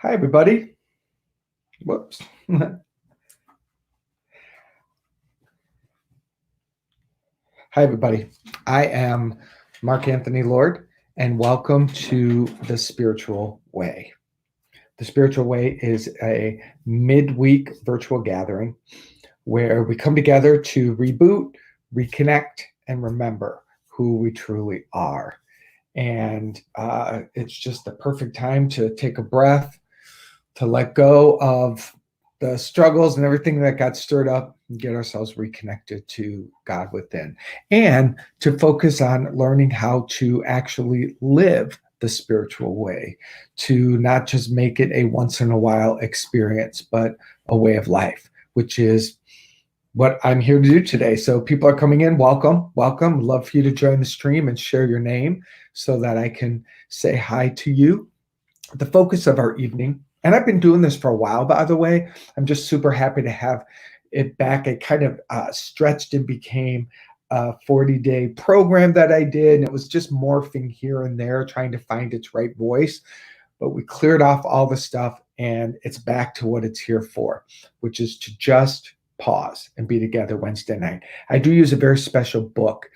Hi, everybody. Whoops. Hi, everybody. I am Mark Anthony Lord, and welcome to The Spiritual Way. The Spiritual Way is a midweek virtual gathering where we come together to reboot, reconnect, and remember who we truly are. And it's just the perfect time to take a breath, to let go of the struggles and everything that got stirred up and get ourselves reconnected to God within, and to focus on learning how to actually live the spiritual way, to not just make it a once in a while experience, but a way of life, which is what I'm here to do today. So people are coming in. Welcome, welcome. Love for you to join the stream and share your name so that I can say hi to you. The focus of our evening, and I've been doing this for a while, by the way. I'm just super happy to have it back. It kind of stretched and became a 40-day program that I did, and it was just morphing here and there, trying to find its right voice. But we cleared off all the stuff, and it's back to what it's here for, which is to just pause and be together Wednesday night. I do use a very special book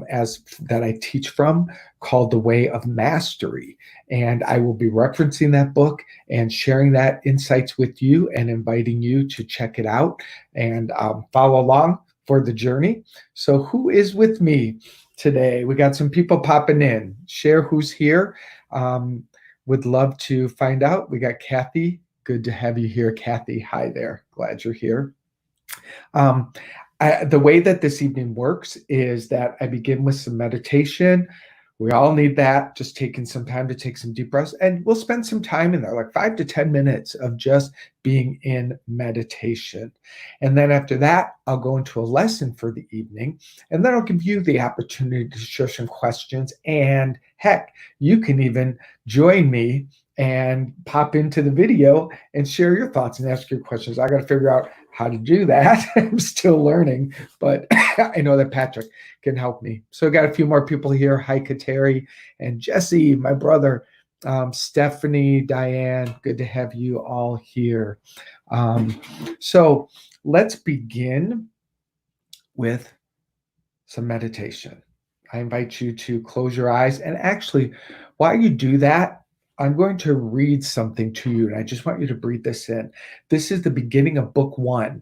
as that I teach from called The Way of Mastery. And I will be referencing that book and sharing that insights with you and inviting you to check it out and follow along for the journey. So who is with me today? We got some people popping in. Share who's here. Would love to find out. We got Kathy. Good to have you here, Kathy. Hi there. Glad you're here. The way that this evening works is that I begin with some meditation. We all need that, just taking some time to take some deep breaths. And we'll spend some time in there, like 5 to 10 minutes of just being in meditation. And then after that, I'll go into a lesson for the evening. And then I'll give you the opportunity to share some questions. And heck, you can even join me and pop into the video and share your thoughts and ask your questions. I got to figure out how to do that. I'm still learning, but I know that Patrick can help me. So I got a few more people here. Hi, Kateri and Jesse, my brother, Stephanie, Diane. Good to have you all here. So let's begin with some meditation. I invite you to close your eyes, and actually, while you do that, I'm going to read something to you, and I just want you to breathe this in. This is the beginning of book 1,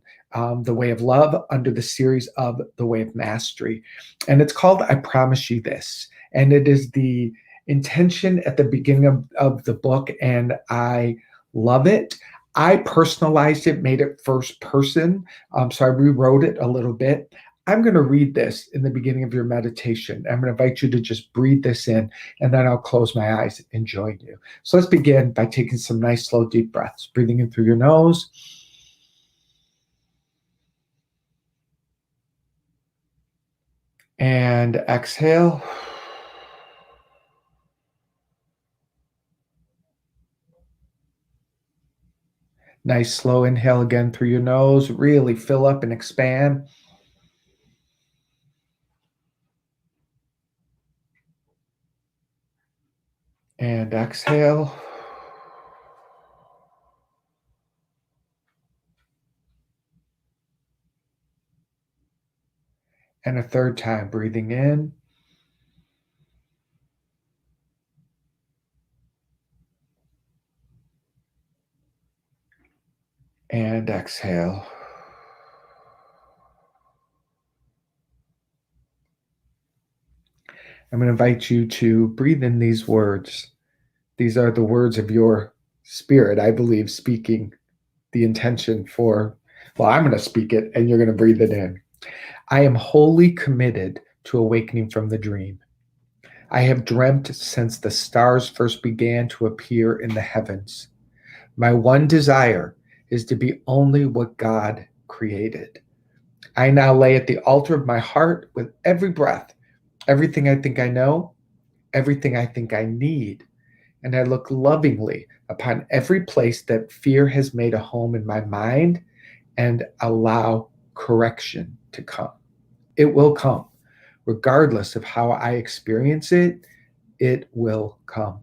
The Way of Love, under the series of The Way of Mastery. And it's called I Promise You This. And it is the intention at the beginning of the book, and I love it. I personalized it, made it first person, so I rewrote it a little bit. I'm going to read this in the beginning of your meditation. I'm going to invite you to just breathe this in, and then I'll close my eyes and join you. So let's begin by taking some nice, slow, deep breaths, breathing in through your nose. And exhale. Nice, slow inhale again through your nose. Really fill up and expand. And exhale. And a third time, breathing in. And exhale. I'm going to invite you to breathe in these words. These are the words of your spirit, I believe, speaking the intention for, well, I'm going to speak it and you're going to breathe it in. I am wholly committed to awakening from the dream. I have dreamt since the stars first began to appear in the heavens. My one desire is to be only what God created. I now lay at the altar of my heart with every breath, everything I think I know, everything I think I need, and I look lovingly upon every place that fear has made a home in my mind and allow correction to come. It will come. Regardless of how I experience it, it will come.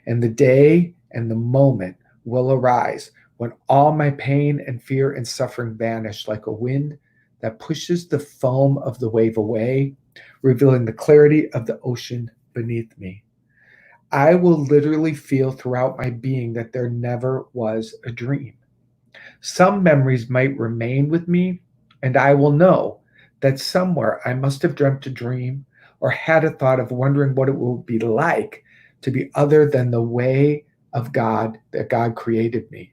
And the day and the moment will arise when all my pain and fear and suffering vanish like a wind that pushes the foam of the wave away, revealing the clarity of the ocean beneath me. I will literally feel throughout my being that there never was a dream. Some memories might remain with me, and I will know that somewhere I must have dreamt a dream or had a thought of wondering what it will be like to be other than the way of God that God created me.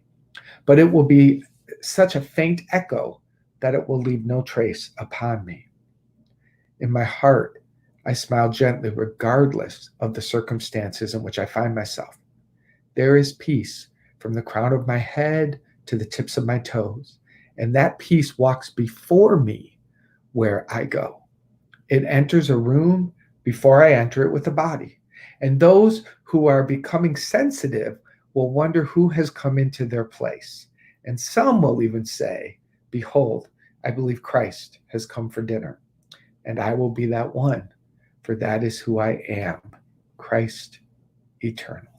But it will be such a faint echo that it will leave no trace upon me. In my heart, I smile gently regardless of the circumstances in which I find myself. There is peace from the crown of my head to the tips of my toes, and that peace walks before me where I go. It enters a room before I enter it with a body. And those who are becoming sensitive will wonder who has come into their place. And some will even say, "Behold, I believe Christ has come for dinner." And I will be that one, for that is who I am, Christ eternal.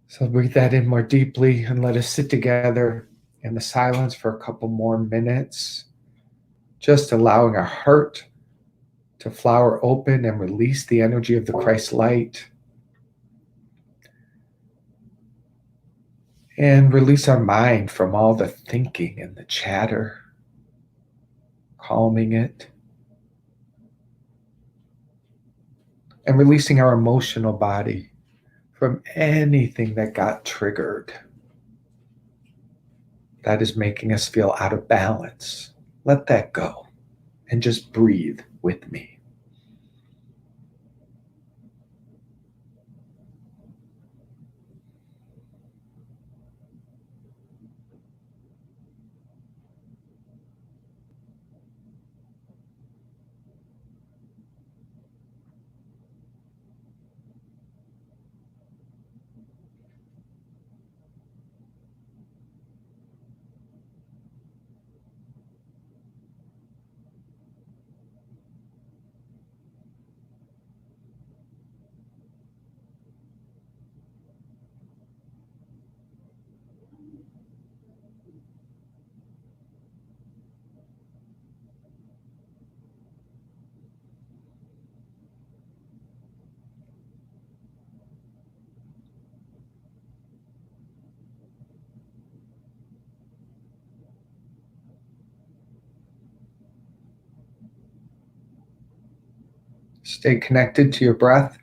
So breathe that in more deeply and let us sit together in the silence for a couple more minutes, just allowing our heart to flower open and release the energy of the Christ light, and release our mind from all the thinking and the chatter, calming it, and releasing our emotional body from anything that got triggered that is making us feel out of balance. Let that go and just breathe with me. Stay connected to your breath.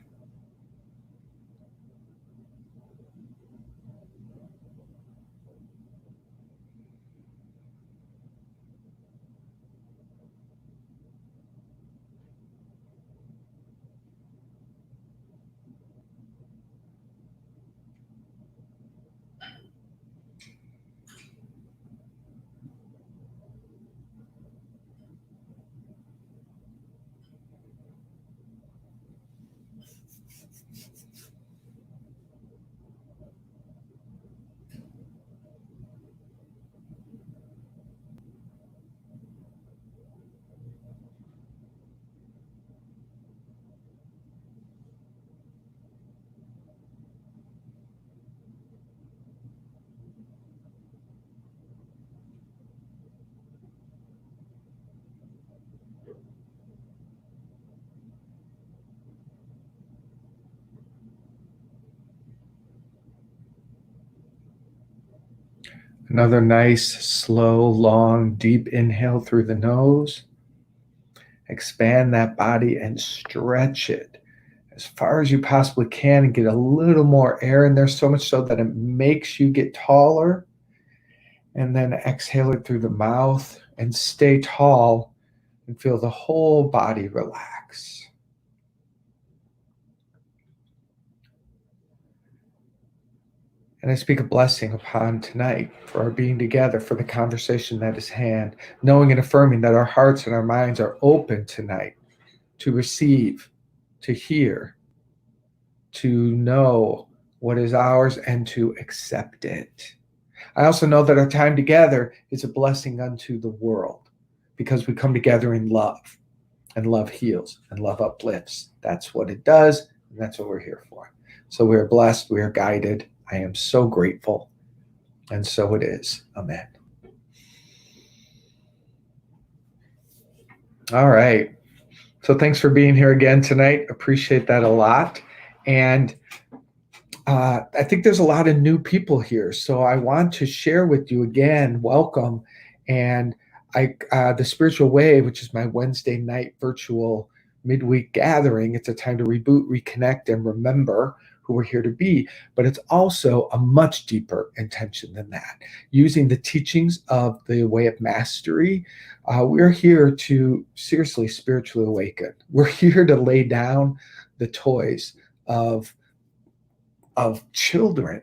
Another nice, slow, long, deep inhale through the nose. Expand that body and stretch it as far as you possibly can and get a little more air in there, so much so that it makes you get taller. And then exhale it through the mouth and stay tall and feel the whole body relax. And I speak a blessing upon tonight for our being together, for the conversation that is had, knowing and affirming that our hearts and our minds are open tonight to receive, to hear, to know what is ours and to accept it. I also know that our time together is a blessing unto the world because we come together in love, and love heals and love uplifts. That's what it does, and that's what we're here for. So we're blessed, we're guided. I am so grateful. And so it is. Amen. All right. So thanks for being here again tonight. Appreciate that a lot. And I think there's a lot of new people here. So I want to share with you again, welcome. And the Spiritual Way, which is my Wednesday night virtual midweek gathering, it's a time to reboot, reconnect, and remember who we're here to be. But it's also a much deeper intention than that. Using the teachings of the Way of Mastery, we're here to seriously spiritually awaken. We're here to lay down the toys of children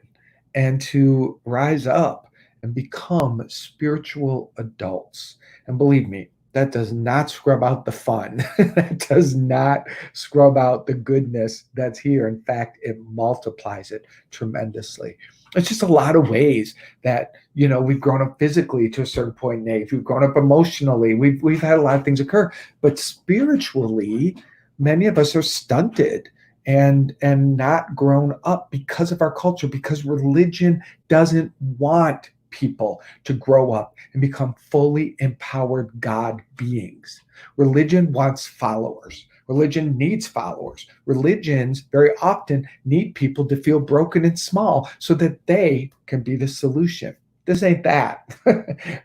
and to rise up and become spiritual adults. And believe me, that does not scrub out the fun. That does not scrub out the goodness that's here. In fact, it multiplies it tremendously. It's just a lot of ways that, we've grown up physically to a certain point in age. We've grown up emotionally. We've had a lot of things occur. But spiritually, many of us are stunted and not grown up because of our culture, because religion doesn't want people to grow up and become fully empowered God beings. Religion wants followers. Religion needs followers. Religions very often need people to feel broken and small so that they can be the solution. This ain't that.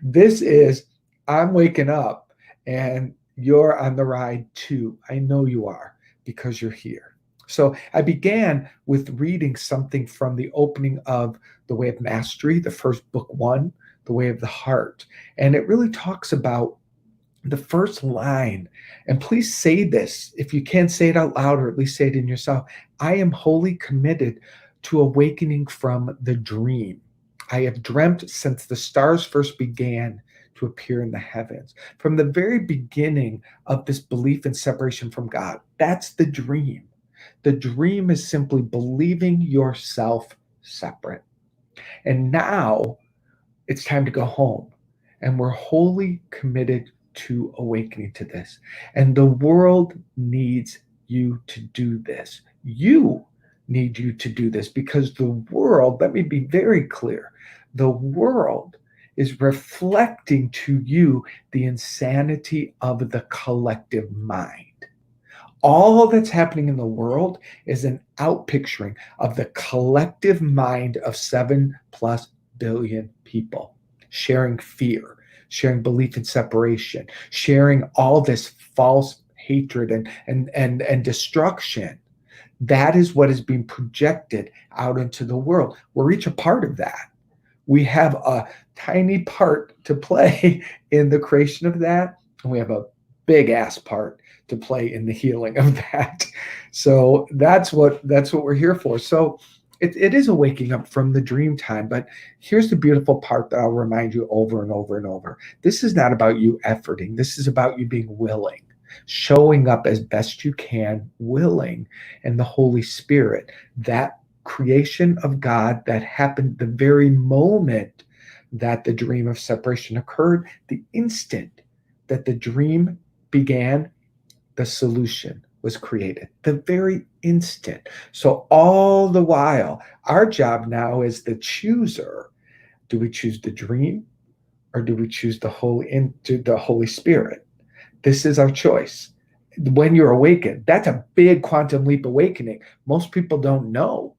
This is, I'm waking up and you're on the ride too. I know you are, because you're here. So I began with reading something from the opening of The Way of Mastery, the first book one, The Way of the Heart. And it really talks about the first line. And please say this, if you can't say it out loud, or at least say it in yourself. I am wholly committed to awakening from the dream. I have dreamt since the stars first began to appear in the heavens. From the very beginning of this belief in separation from God, that's the dream. The dream is simply believing yourself separate. And now it's time to go home. And we're wholly committed to awakening to this. And the world needs you to do this. You need you to do this, because the world, let me be very clear, the world is reflecting to you the insanity of the collective mind. All that's happening in the world is an outpicturing of the collective mind of 7+ billion people, sharing fear, sharing belief in separation, sharing all this false hatred and destruction. That is what is being projected out into the world. We're each a part of that. We have a tiny part to play in the creation of that, and we have a big ass part to play in the healing of that. So that's what we're here for. So it is a waking up from the dream time. But here's the beautiful part that I'll remind you over and over and over. This is not about you efforting. This is about you being willing, showing up as best you can, willing, and the Holy Spirit, that creation of God that happened the very moment that the dream of separation occurred, the instant that the dream began, the solution was created, the very instant. So all the while, our job now is the chooser. Do we choose the dream, or do we choose the Holy Spirit? This is our choice. When you're awakened, that's a big quantum leap awakening. Most people don't know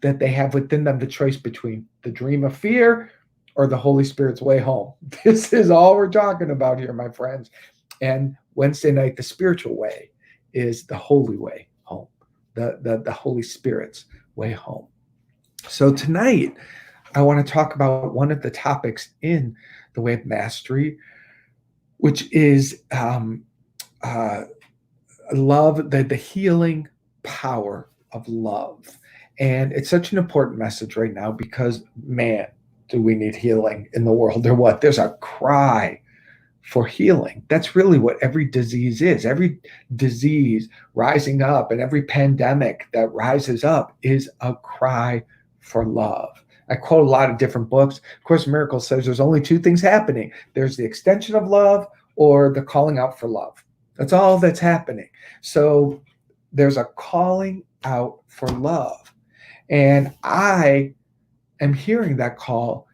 that they have within them the choice between the dream of fear or the Holy Spirit's way home. This is all we're talking about here, my friends. And Wednesday night, the spiritual way is the holy way home, the Holy Spirit's way home. So tonight, I want to talk about one of the topics in the Way of Mastery, which is love, the healing power of love. And it's such an important message right now, because, man, do we need healing in the world, or what? There's a cry for healing. That's really what every disease is. Every disease rising up and every pandemic that rises up is a cry for love. I quote a lot of different books. Of Course in Miracles says there's only two things happening. There's the extension of love or the calling out for love. That's all that's happening. So there's a calling out for love. And I am hearing that call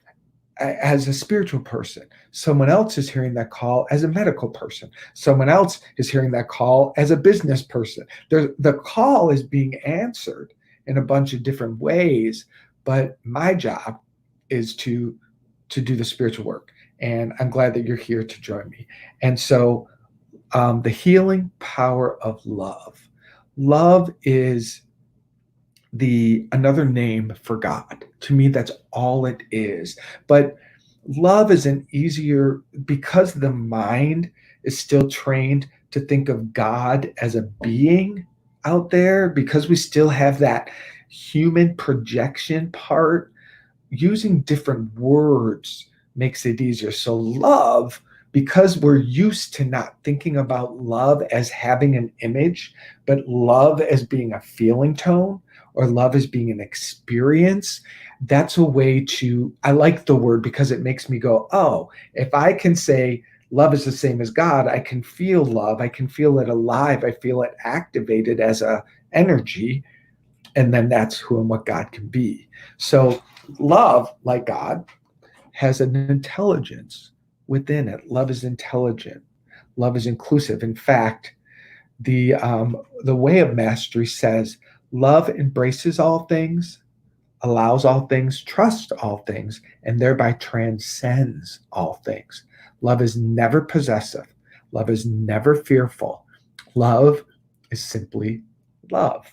as a spiritual person. Someone else is hearing that call as a medical person. Someone else is hearing that call as a business person. The call is being answered in a bunch of different ways, but my job is to do the spiritual work. And I'm glad that you're here to join me. And so the healing power of love. Love is another name for God. To me, that's all it is. But love is an easier, because the mind is still trained to think of God as a being out there, because we still have that human projection part, using different words makes it easier. So love, because we're used to not thinking about love as having an image, but love as being a feeling tone, or love as being an experience, that's a way to, I like the word because it makes me go, oh, if I can say love is the same as God, I can feel love, I can feel it alive, I feel it activated as a energy, and then that's who and what God can be. So love, like God, has an intelligence within it. Love is intelligent. Love is inclusive. In fact, the way of mastery says, love embraces all things, allows all things, trusts all things, and thereby transcends all things. Love is never possessive. Love is never fearful. Love is simply love.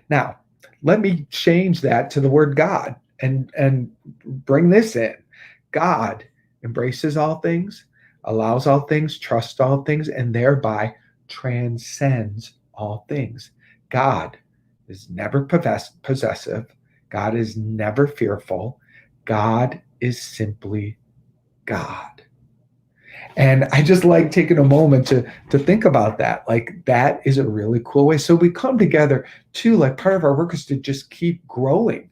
Now, let me change that to the word God and bring this in. God embraces all things, allows all things, trusts all things, and thereby transcends all things. God is never possessive. God is never fearful. God is simply God. And I just like taking a moment to think about that. Like, that is a really cool way. So we come together too, like part of our work is to just keep growing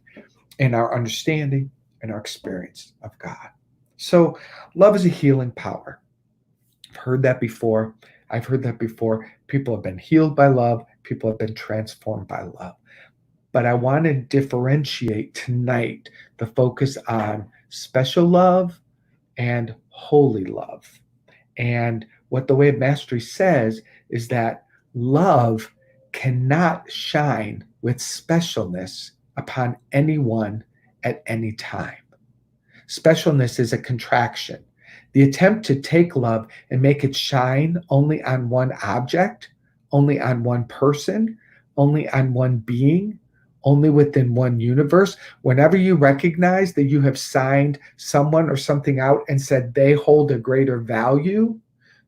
in our understanding and our experience of God. So love is a healing power. I've heard that before. I've heard that before. People have been healed by love. People have been transformed by love. But I want to differentiate tonight the focus on special love and holy love. And what the Way of Mastery says is that love cannot shine with specialness upon anyone at any time. Specialness is a contraction. The attempt to take love and make it shine only on one object, only on one person, only on one being, only within one universe. Whenever you recognize that you have signed someone or something out and said they hold a greater value,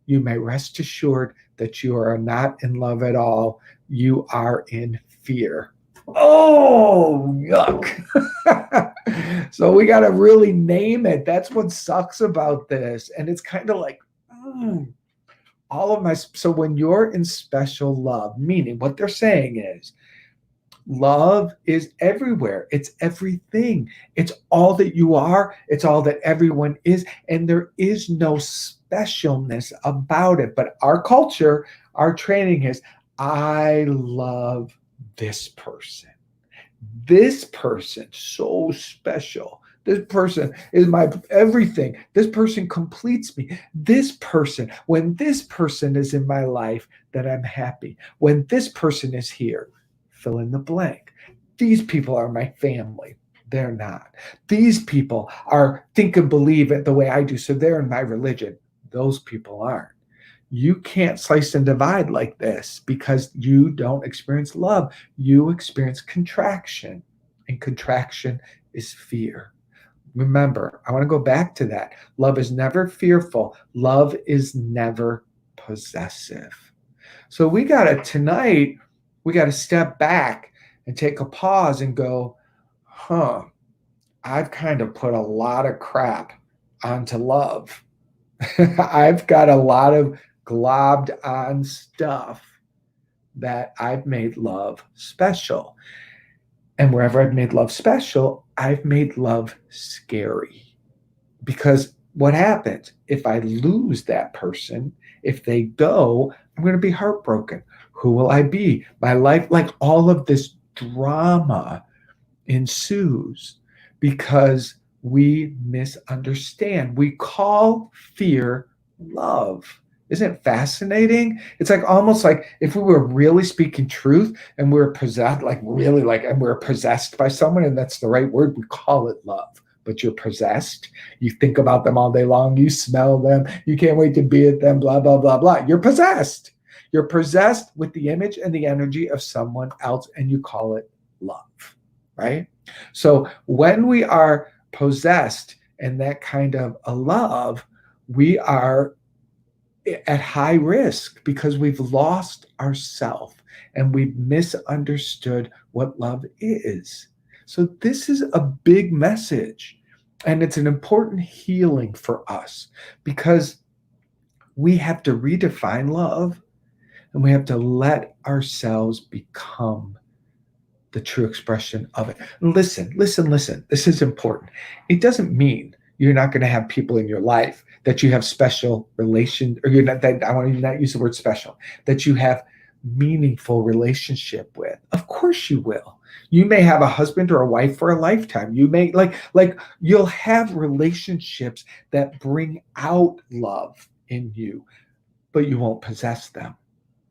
you may rest assured that you are not in love at all. You are in fear. Oh, yuck. So we got to really name it. That's what sucks about this. And it's kind of like, all of my. So when you're in special love, meaning what they're saying is, love is everywhere. It's everything. It's all that you are. It's all that everyone is. And there is no specialness about it. But our culture, our training is, I love this person. This person, so special. This person is my everything. This person completes me. This person, when this person is in my life, then I'm happy. When this person is here, fill in the blank. These people are my family. They're not. These people are think and believe it the way I do, so they're in my religion. Those people aren't. You can't slice and divide like this because you don't experience love. You experience contraction, and contraction is fear. Remember, I want to go back to that. Love is never fearful. Love is never possessive. So tonight, we got to step back and take a pause and go, I've kind of put a lot of crap onto love. I've got a lot of globbed on stuff that I've made love special. And wherever I've made love special, I've made love scary. Because what happens if I lose that person? If they go, I'm going to be heartbroken. Who will I be? My life, like all of this drama ensues because we misunderstand. We call fear love. Isn't it fascinating? It's like almost like if we were really speaking truth and we were possessed, like really like, and we're possessed by someone, and that's the right word, we call it love. But you're possessed. You think about them all day long. You smell them. You can't wait to be at them, blah, blah, blah, blah. You're possessed. You're possessed with the image and the energy of someone else, and you call it love, right? So when we are possessed in that kind of a love, we are at high risk because we've lost ourself and we've misunderstood what love is. So this is a big message, and it's an important healing for us because we have to redefine love and we have to let ourselves become the true expression of it. Listen. This is important. It doesn't mean you're not going to have people in your life that you have special relation, or you're not, that I want to not use the word special, that you have meaningful relationship with. Of course you will. You may have a husband or a wife for a lifetime. You may like you'll have relationships that bring out love in you, but you won't possess them.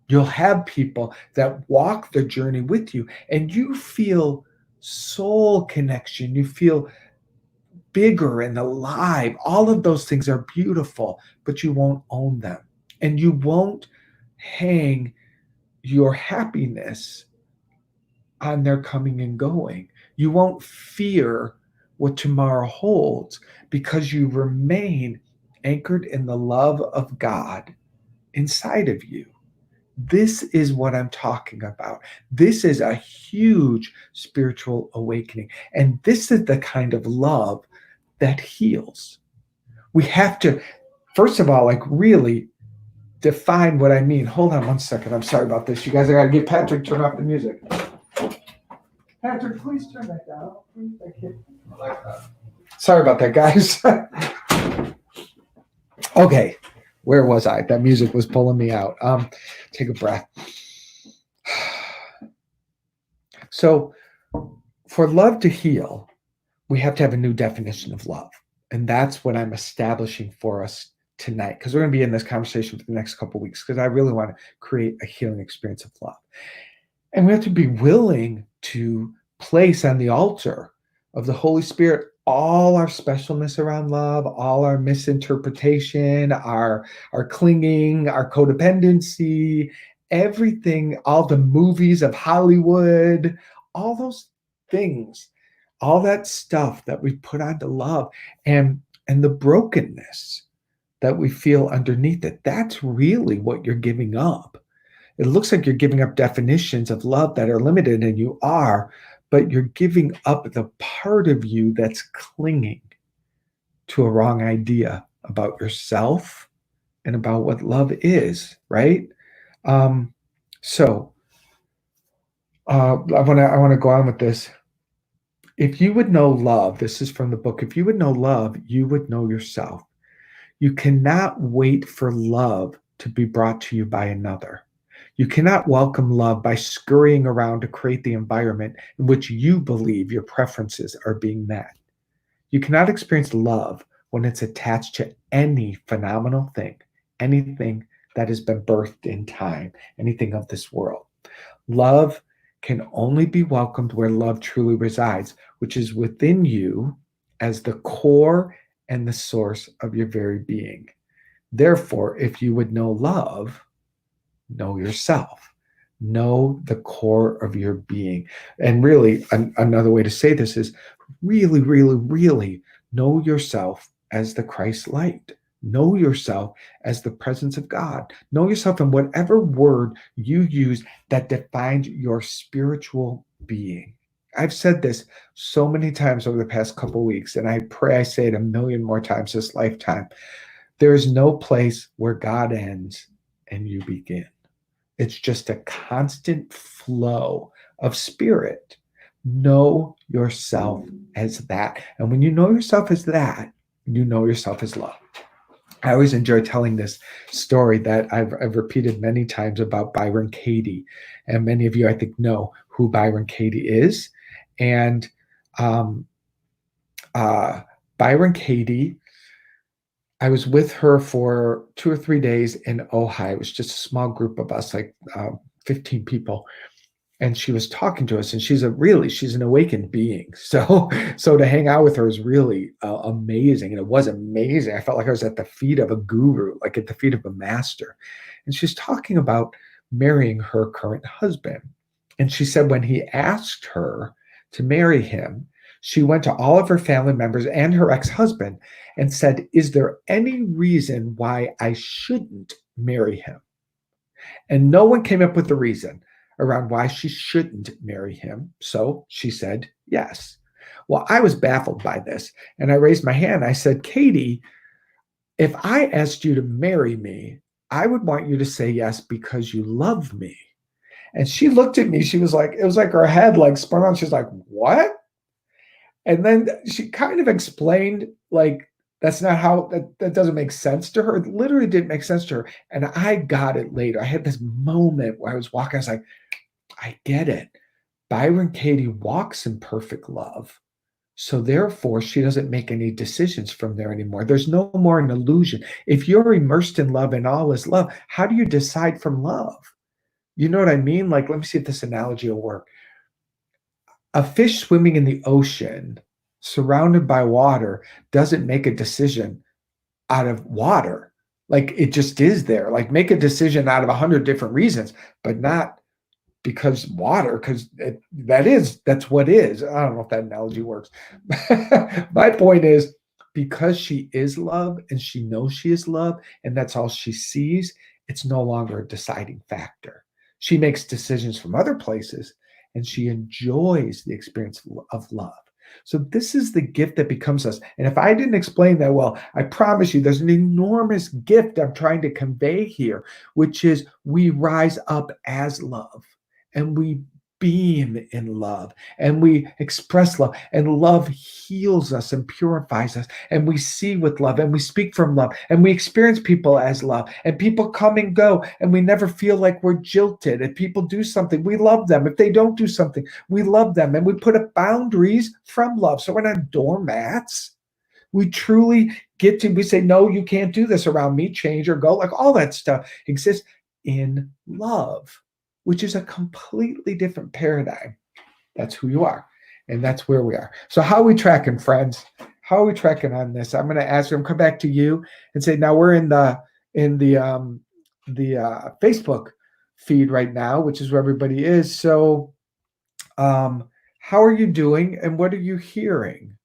You'll have people that walk the journey with you and you feel soul connection. You feel bigger and alive. All of those things are beautiful, but you won't own them. And you won't hang your happiness on their coming and going. You won't fear what tomorrow holds because you remain anchored in the love of God inside of you. This is what I'm talking about. This is a huge spiritual awakening. And this is the kind of love that heals. We have to, first of all, like really define what I mean. Hold on one second. I'm sorry about this. You guys, I got to get Patrick, turn off the music. Patrick, please turn that down. Thank you. I like that. Sorry about that, guys. Okay. Where was I? That music was pulling me out. Take a breath. So for love to heal, we have to have a new definition of love. And that's what I'm establishing for us tonight, because we're going to be in this conversation for the next couple of weeks, because I really want to create a healing experience of love. And we have to be willing to place on the altar of the Holy Spirit all our specialness around love, all our misinterpretation, our clinging, our codependency, everything, all the movies of Hollywood, all those things, all that stuff that we put onto love, and the brokenness that we feel underneath it. That's really what you're giving up. It looks like you're giving up definitions of love that are limited, and you are, but you're giving up the part of you that's clinging to a wrong idea about yourself and about what love is, right? So I want to go on with this. If you would know love, this is from the book. If you would know love, you would know yourself. You cannot wait for love to be brought to you by another. You cannot welcome love by scurrying around to create the environment in which you believe your preferences are being met. You cannot experience love when it's attached to any phenomenal thing, anything that has been birthed in time, anything of this world. Love can only be welcomed where love truly resides, which is within you as the core and the source of your very being. Therefore, if you would know love, know yourself. Know the core of your being. And really, another way to say this is really, really, really know yourself as the Christ light. Know yourself as the presence of God. Know yourself in whatever word you use that defines your spiritual being. I've said this so many times over the past couple of weeks, and I pray I say it a million more times this lifetime. There is no place where God ends and you begin. It's just a constant flow of spirit. Know yourself as that. And when you know yourself as that, you know yourself as love. I always enjoy telling this story that I've repeated many times about Byron Katie. And many of you, I think, know who Byron Katie is. And Byron Katie. I was with her for 2 or 3 days in Ojai. It was just a small group of us, like 15 people. And she was talking to us, and she's an awakened being. So to hang out with her is really amazing. And it was amazing. I felt like I was at the feet of a guru, like at the feet of a master. And she's talking about marrying her current husband. And she said when he asked her to marry him, she went to all of her family members and her ex-husband and said, "Is there any reason why I shouldn't marry him?" And no one came up with a reason around why she shouldn't marry him. So she said yes. Well, I was baffled by this. And I raised my hand. I said, "Katie, if I asked you to marry me, I would want you to say yes because you love me." And she looked at me. She was like, it was like her head like spun on. She's like, "What?" And then she kind of explained, like, that's not how that doesn't make sense to her. It literally didn't make sense to her. And I got it later. I had this moment where I was walking. I was like, I get it. Byron Katie walks in perfect love. So therefore, she doesn't make any decisions from there anymore. There's no more an illusion. If you're immersed in love and all is love, how do you decide from love? You know what I mean? Like, let me see if this analogy will work. A fish swimming in the ocean, surrounded by water, doesn't make a decision out of water. Like, it just is there. Like, make a decision out of 100 different reasons, but not because water, because that's what is. I don't know if that analogy works. My point is, because she is love and she knows she is love and that's all she sees, it's no longer a deciding factor. She makes decisions from other places and she enjoys the experience of love. So this is the gift that becomes us. And if I didn't explain that well, I promise you there's an enormous gift I'm trying to convey here, which is we rise up as love and we beam in love and we express love, and love heals us and purifies us, and we see with love and we speak from love and we experience people as love, and people come and go and we never feel like we're jilted. If people do something, we love them. If they don't do something, we love them, and we put up boundaries from love. So we're not doormats. We truly we say, no, you can't do this around me, change or go. Like, all that stuff exists in love, which is a completely different paradigm. That's who you are. And that's where we are. So how are we tracking, friends? How are we tracking on this? I'm going to ask them, come back to you and say, now we're in the Facebook feed right now, which is where everybody is. So how are you doing and what are you hearing?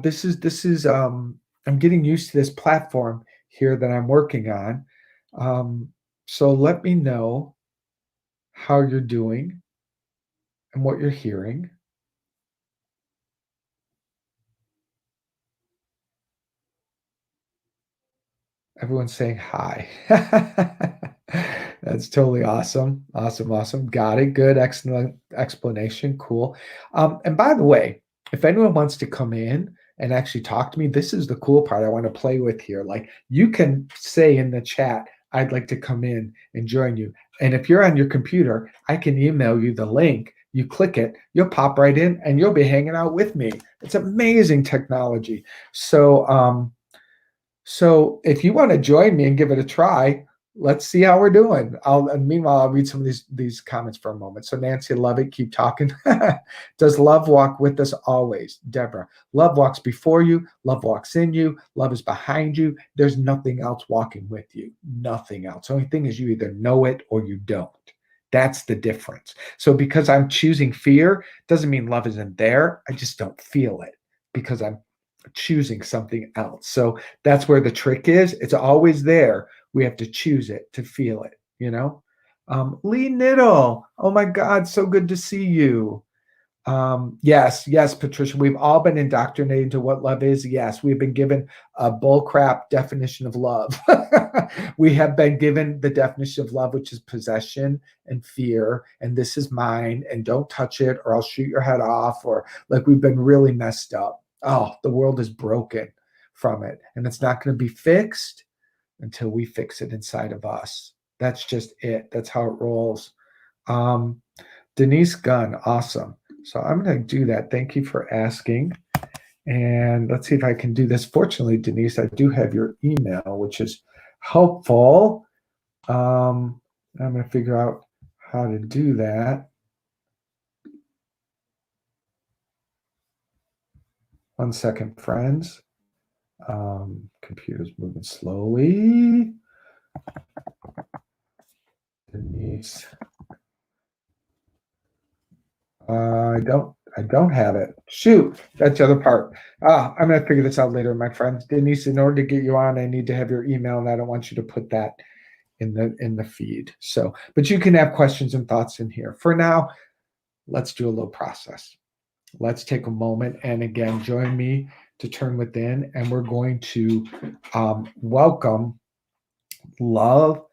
This is I'm getting used to this platform here that I'm working on. So let me know how you're doing and what you're hearing. Everyone's saying hi. That's totally awesome. Awesome. Got it. Good. Excellent explanation. Cool. And by the way, if anyone wants to come in and actually talk to me, this is the cool part I want to play with here. Like, you can say in the chat, I'd like to come in and join you. And if you're on your computer, I can email you the link. You click it, you'll pop right in and you'll be hanging out with me. It's amazing technology. So if you want to join me and give it a try, let's see how we're doing. Meanwhile, I'll read some of these comments for a moment. So Nancy, love it. Keep talking. Does love walk with us always? Deborah, love walks before you. Love walks in you. Love is behind you. There's nothing else walking with you. Nothing else. The only thing is you either know it or you don't. That's the difference. So because I'm choosing fear doesn't mean love isn't there. I just don't feel it because I'm choosing something else. So that's where the trick is. It's always there. We have to choose it to feel it, you know? Lee Niddle. Oh my God, so good to see you. Yes, Patricia. We've all been indoctrinated to what love is. Yes, we've been given a bullcrap definition of love. We have been given the definition of love, which is possession and fear, and this is mine, and don't touch it, or I'll shoot your head off, or like we've been really messed up. Oh, the world is broken from it, and it's not going to be fixed until we fix it inside of us. That's just it. That's how it rolls. Denise Gunn, awesome. So I'm going to do that. Thank you for asking. And let's see if I can do this. Fortunately, Denise, I do have your email, which is helpful. I'm going to figure out how to do that. One second, friends. Computer's moving slowly. Denise. I don't have it. Shoot, that's the other part. I'm gonna figure this out later, my friends. Denise, in order to get you on, I need to have your email, and I don't want you to put that in the feed. So, but you can have questions and thoughts in here. For now, let's do a little process. Let's take a moment and again join me to turn within, and we're going to welcome love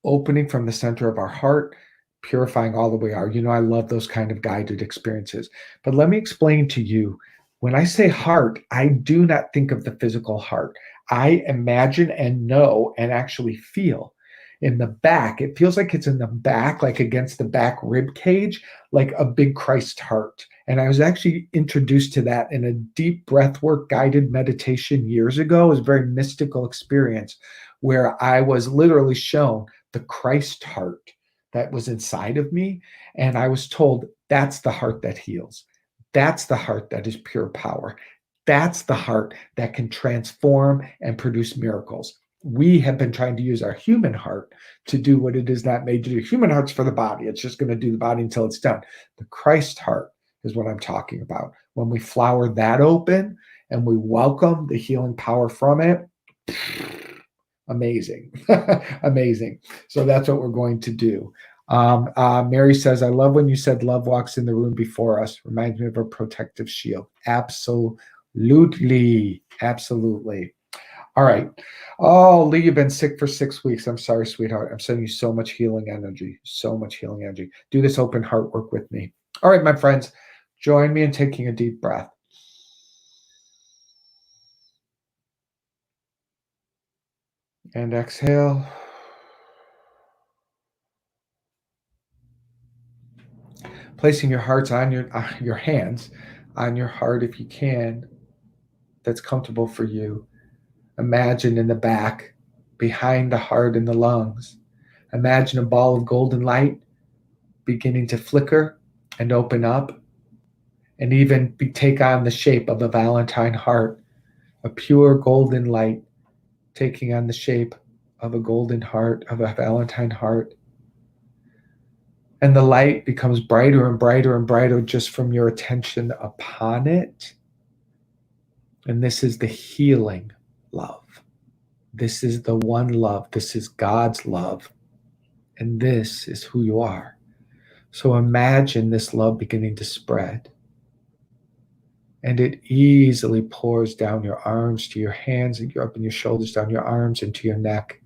opening from the center of our heart, purifying all the way out. You know, I love those kind of guided experiences. But let me explain to you, when I say heart, I do not think of the physical heart. I imagine and know and actually feel in the back. It feels like it's in the back, like against the back rib cage, like a big Christ heart. And I was actually introduced to that in a deep breathwork guided meditation years ago. It was a very mystical experience where I was literally shown the Christ heart that was inside of me. And I was told that's the heart that heals. That's the heart that is pure power. That's the heart that can transform and produce miracles. We have been trying to use our human heart to do what it is not made to do. Human heart's for the body. It's just going to do the body until it's done. The Christ heart is what I'm talking about. When we flower that open and we welcome the healing power from it, amazing. Amazing. So that's what we're going to do. Mary says, I love when you said love walks in the room before us. Reminds me of a protective shield. Absolutely. Absolutely. All right. Oh, Lee, you've been sick for 6 weeks. I'm sorry, sweetheart. I'm sending you so much healing energy. So much healing energy. Do this open heart work with me. All right, my friends, join me in taking a deep breath. And exhale. Placing your hearts on your hands on your heart if you can, that's comfortable for you. Imagine in the back, behind the heart and the lungs. Imagine a ball of golden light beginning to flicker and open up and even take on the shape of a Valentine heart, a pure golden light taking on the shape of a golden heart, of a Valentine heart. And the light becomes brighter and brighter and brighter just from your attention upon it. And this is the healing love. This is the one love. This is God's love. And this is who you are. So imagine this love beginning to spread. And it easily pours down your arms to your hands, and up in your shoulders, down your arms into your neck.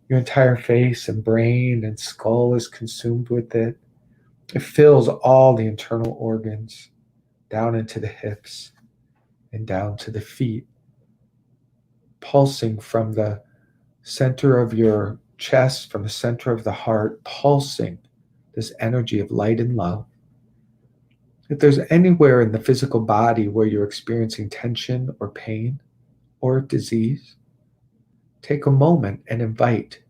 Your entire face and brain and skull is consumed with it. It fills all the internal organs, down into the hips and down to the feet, pulsing from the center of your chest, from the center of the heart, pulsing this energy of light and love. If there's anywhere in the physical body where you're experiencing tension or pain or disease, take a moment and invite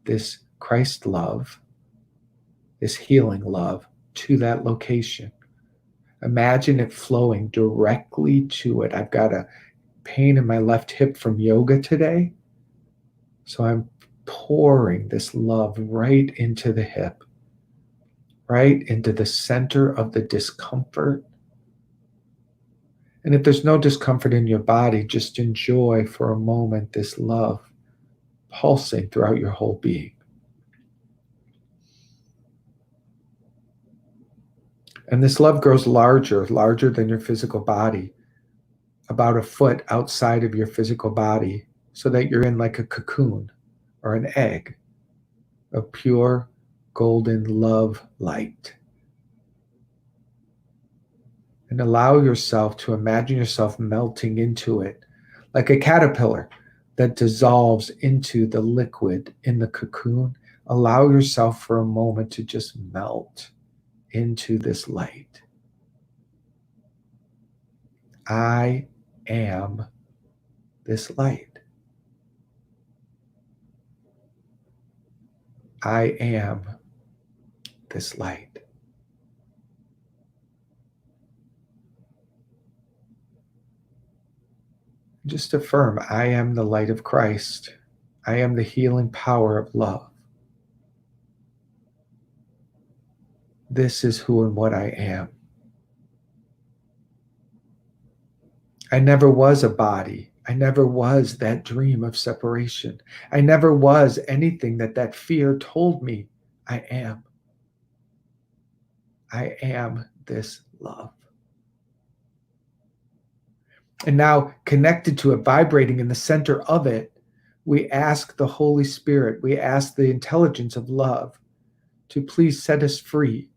this Christ love, this healing love, to that location. Imagine it flowing directly to it. I've got a pain in my left hip from yoga today, so I'm pouring this love right into the hip, right into the center of the discomfort. And if there's no discomfort in your body, just enjoy for a moment this love pulsing throughout your whole being. And this love grows larger, larger than your physical body, about a foot outside of your physical body, so that you're in like a cocoon or an egg of pure golden love light. And allow yourself to imagine yourself melting into it like a caterpillar that dissolves into the liquid in the cocoon. Allow yourself for a moment to just melt into this light. I am this light. I am this light. Just affirm, I am the light of Christ. I am the healing power of love. This is who and what I am. I never was a body. I never was that dream of separation. I never was anything that fear told me I am. I am this love. And now, connected to it, vibrating in the center of it, we ask the Holy Spirit, we ask the intelligence of love to please set us free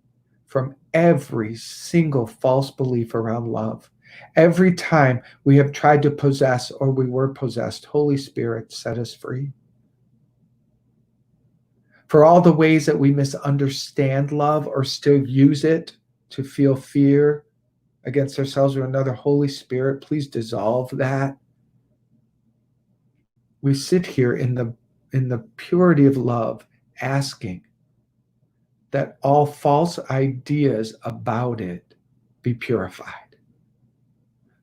from every single false belief around love. Every time we have tried to possess or we were possessed, Holy Spirit, set us free. For all the ways that we misunderstand love or still use it to feel fear against ourselves or another, Holy Spirit, please dissolve that. We sit here in the purity of love, asking that all false ideas about it be purified.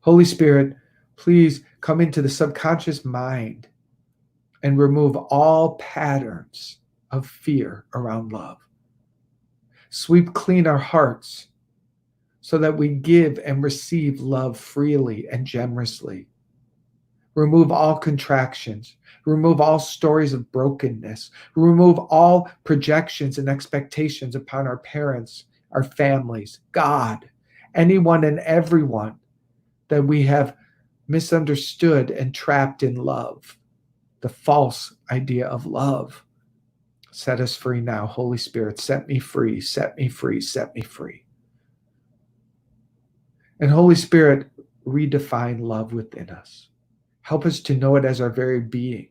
Holy Spirit, please come into the subconscious mind and remove all patterns of fear around love. Sweep clean our hearts so that we give and receive love freely and generously. Remove all contractions. Remove all stories of brokenness. Remove all projections and expectations upon our parents, our families, God, anyone and everyone that we have misunderstood and trapped in love, the false idea of love. Set us free now, Holy Spirit. Set me free, set me free, set me free. And Holy Spirit, redefine love within us. Help us to know it as our very being.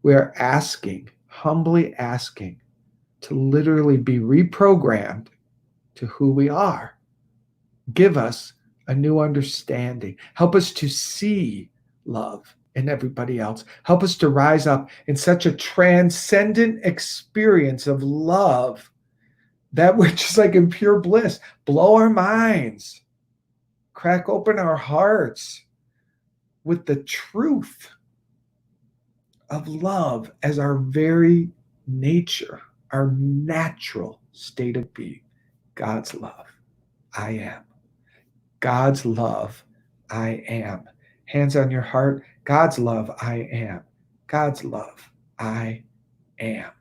We are asking, humbly asking, to literally be reprogrammed to who we are. Give us a new understanding. Help us to see love in everybody else. Help us to rise up in such a transcendent experience of love, that which is like in pure bliss. Blow our minds. Crack open our hearts with the truth of love as our very nature, our natural state of being. God's love, I am. God's love, I am. Hands on your heart. God's love, I am. God's love, I am.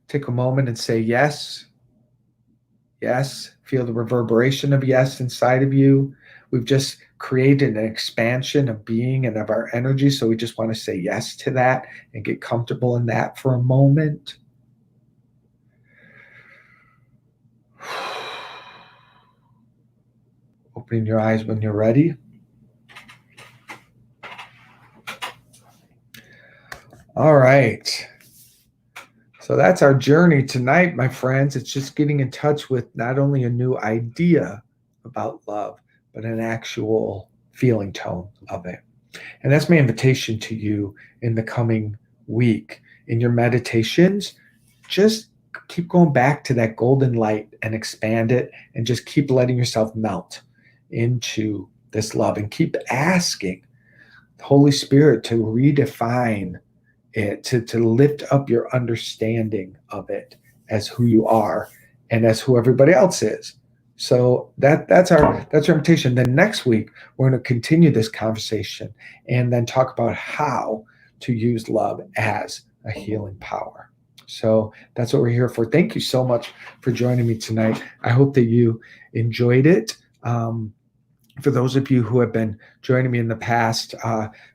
Take a moment and say yes. Yes. Feel the reverberation of yes inside of you. We've just created an expansion of being and of our energy. So we just want to say yes to that and get comfortable in that for a moment. Opening your eyes when you're ready. All right. So that's our journey tonight, my friends. It's just getting in touch with not only a new idea about love, but an actual feeling tone of it. And that's my invitation to you in the coming week. In your meditations, just keep going back to that golden light and expand it, and just keep letting yourself melt into this love, and keep asking the Holy Spirit to redefine it, to lift up your understanding of it as who you are and as who everybody else is. So that's our invitation. Then next week we're going to continue this conversation and then talk about how to use love as a healing power. So that's what we're here for. Thank you so much for joining me tonight. I hope that you enjoyed it. For those of you who have been joining me in the past,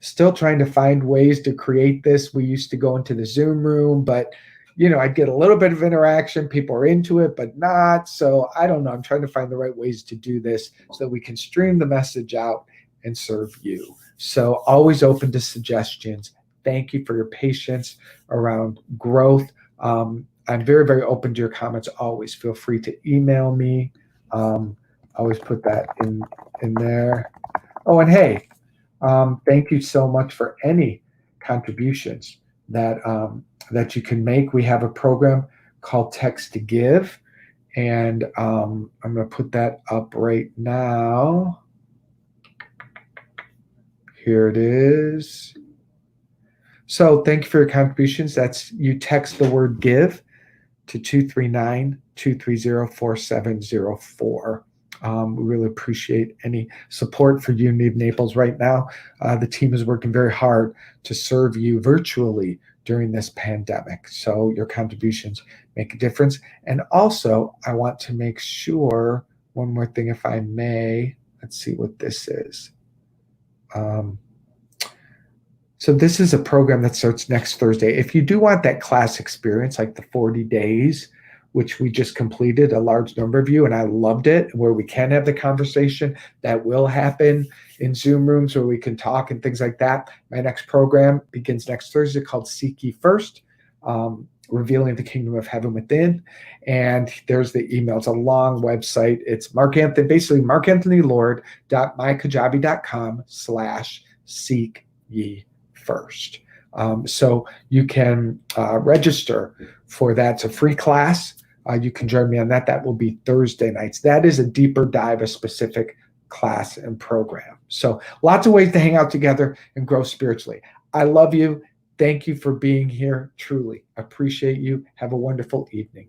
still trying to find ways to create this. We used to go into the Zoom room, but I'd get a little bit of interaction. People are into it, but not. So I don't know. I'm trying to find the right ways to do this so that we can stream the message out and serve you. So always open to suggestions. thank you for your patience around growth. I'm very, very open to your comments. Always feel free to email me. Always put that in there. Oh, and hey, thank you so much for any contributions that you can make. We have a program called Text to Give, and I'm going to put that up right now. Here it is. So thank you for your contributions. That's, you text the word give to 239-230-4704. We really appreciate any support for Unity of Naples right now. The team is working very hard to serve you virtually during this pandemic. So your contributions make a difference. And also, I want to make sure, one more thing, if I may. Let's see what this is. So this is a program that starts next Thursday. If you do want that class experience, like the 40 days, which we just completed, a large number of you, and I loved it, where we can have the conversation that will happen in Zoom rooms where we can talk and things like that. My next program begins next Thursday, called Seek Ye First, Revealing the Kingdom of Heaven Within. And there's the email. It's a long website. It's markanthonylord.mykajabi.com/seek ye first. So you can register for that. It's a free class. You can join me on that. That will be Thursday nights. That is a deeper dive, a specific class and program. So lots of ways to hang out together and grow spiritually. I love you. Thank you for being here. Truly appreciate you. Have a wonderful evening.